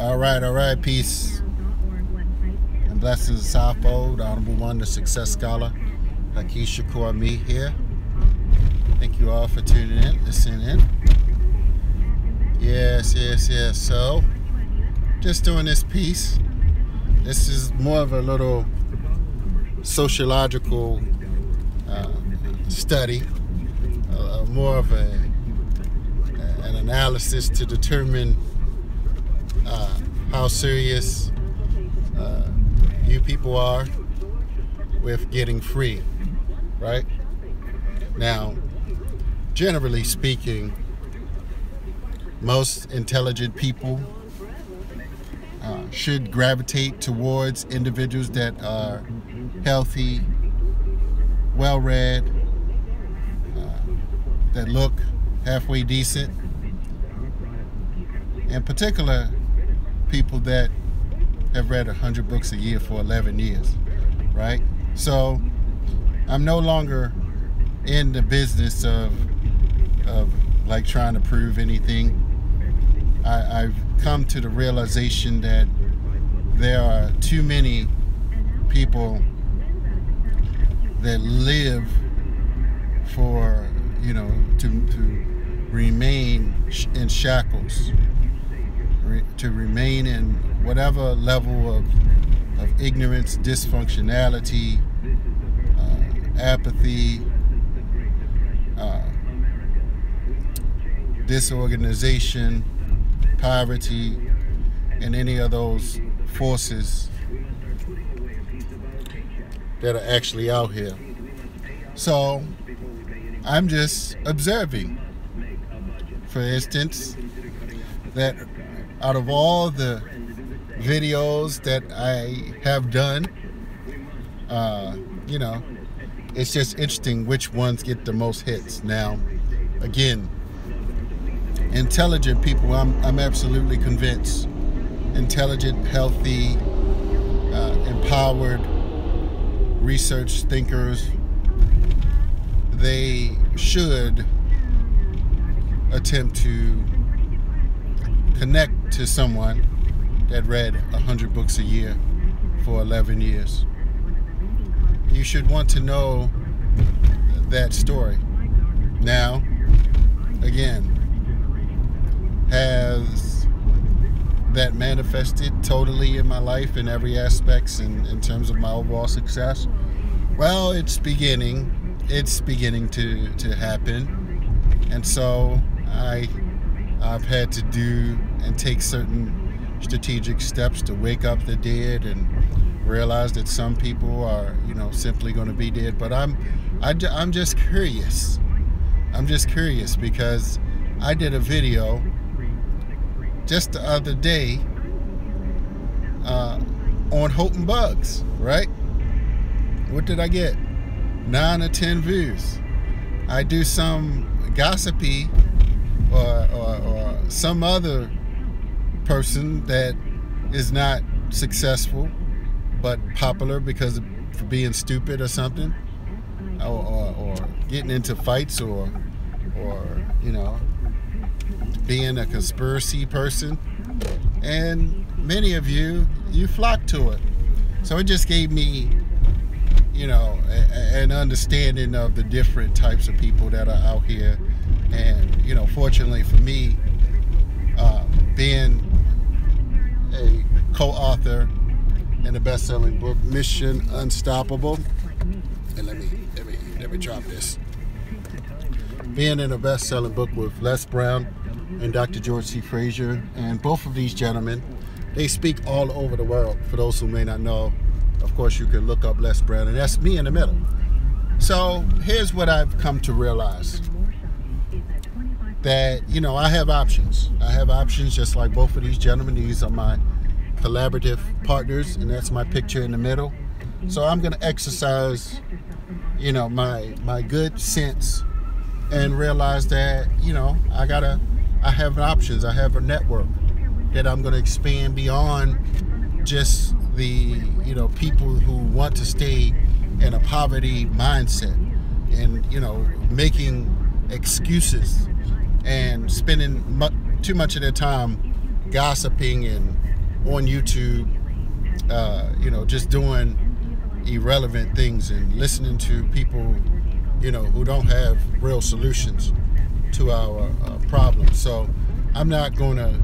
All right, peace and blessings, Southfold, Honorable One, the Success Scholar, Hakeem Shakur, me here. Thank you all for tuning in, listening in. Yes. So, just doing this piece. This is more of a little sociological study, more of an analysis to determine how serious you people are with getting free, right? Now, generally speaking, most intelligent people should gravitate towards individuals that are healthy, well-read, that look halfway decent, in particular people that have read 100 books a year for 11 years, right? So I'm no longer in the business of like trying to prove anything. I've come to the realization that there are too many people that live for, to remain in shackles, to remain in whatever level of ignorance, dysfunctionality, apathy, disorganization, poverty, and any of those forces that are actually out here. So I'm just observing, for instance, that out of all the videos that I have done, it's just interesting which ones get the most hits. Now, again, intelligent people, I'm absolutely convinced, intelligent, healthy, empowered research thinkers, they should attempt to connect to someone that read 100 books a year for 11 years. You should want to know that story. Now, again, has that manifested totally in my life in every aspect in terms of my overall success? Well, it's beginning to happen. And so I've had to do and take certain strategic steps to wake up the dead and realize that some people are, simply going to be dead. But I'm just curious. I'm just curious because I did a video just the other day on Hope and Bugs, right? What did I get? 9 or 10 views. I do some gossipy or some other person that is not successful but popular because for being stupid or something, or getting into fights or being a conspiracy person, and many of you flock to it. So it just gave me an understanding of the different types of people that are out here. And fortunately for me, being a co-author in the best-selling book Mission Unstoppable, and let me drop this. Being in a best-selling book with Les Brown and Dr. George C. Frazier, and both of these gentlemen, they speak all over the world. For those who may not know, of course, you can look up Les Brown, and that's me in the middle. So here's what I've come to realize. That, I have options. I have options just like both of these gentlemen. These are my collaborative partners, and that's my picture in the middle. So I'm going to exercise, my good sense and realize that, I have options. I have a network that I'm going to expand beyond just the, people who want to stay in a poverty mindset and, making excuses and spending too much of their time gossiping and on YouTube, just doing irrelevant things and listening to people, who don't have real solutions to our problems. So I'm not going to.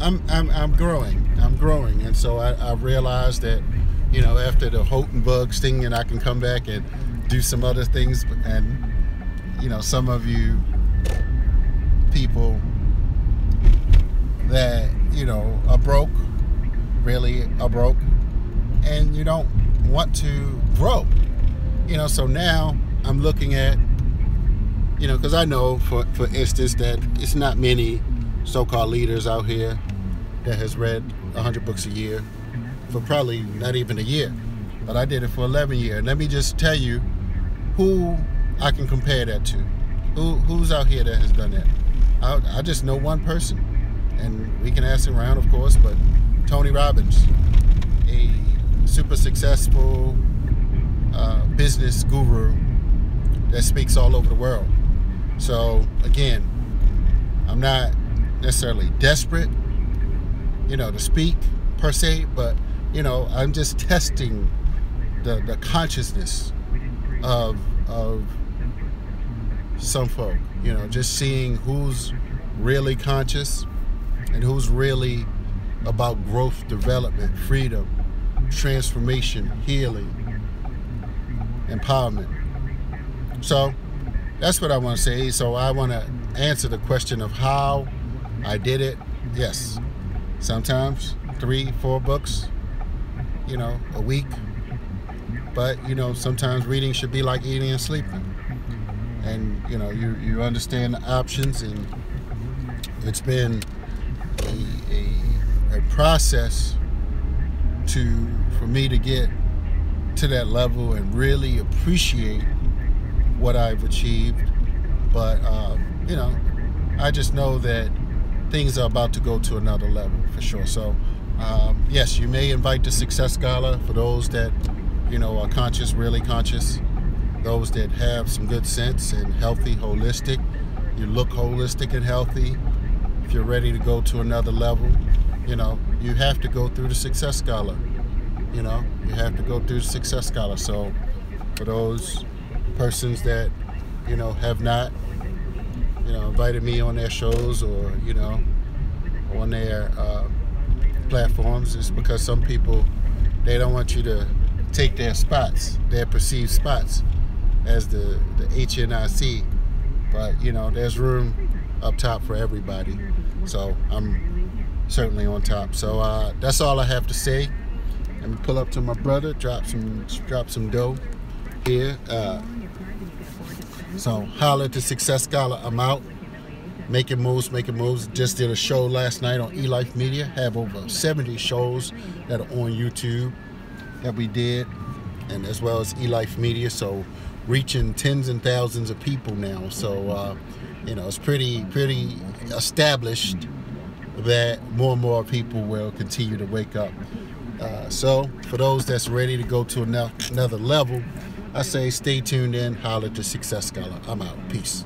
I'm growing, and so I realized that, after the Houghton bug sting, and I can come back and do some other things, and some of you people that are broke, really are broke, and you don't want to grow, so now I'm looking at, because I know, for instance, that it's not many so-called leaders out here that has read 100 books a year for probably not even a year, but I did it for 11 years. And let me just tell you who I can compare that to. Who's out here that has done that? I just know one person, and we can ask him around, of course, but Tony Robbins, a super successful business guru that speaks all over the world. So again, I'm not necessarily desperate, to speak per se, but I'm just testing the consciousness of some folk, just seeing who's really conscious and who's really about growth, development, freedom, transformation, healing, empowerment. So that's what I want to say. So I want to answer the question of how I did it. Yes, sometimes 3-4 books, a week. But, sometimes reading should be like eating and sleeping. And, you understand the options, and it's been a process for me to get to that level and really appreciate what I've achieved. But, I just know that things are about to go to another level for sure. So, yes, you may invite the Success Scholar for those that, are conscious, really conscious, those that have some good sense and healthy, holistic. You look holistic and healthy. If you're ready to go to another level, you have to go through the Success Scholar. You have to go through the Success Scholar. So for those persons that, have not, invited me on their shows or, on their platforms, it's because some people, they don't want you to take their spots, their perceived spots as the HNIC. But, there's room up top for everybody. So I'm certainly on top. So that's all I have to say. Let me pull up to my brother, drop some dough here. So holla at the Success Scholar. I'm out. Making moves. Just did a show last night on eLife Media. Have over 70 shows that are on YouTube that we did, and as well as eLife Media. So reaching tens and thousands of people now. So it's pretty established that more and more people will continue to wake up. So for those that's ready to go to another level, I say stay tuned in. Holla at the Success Scholar. I'm out. Peace.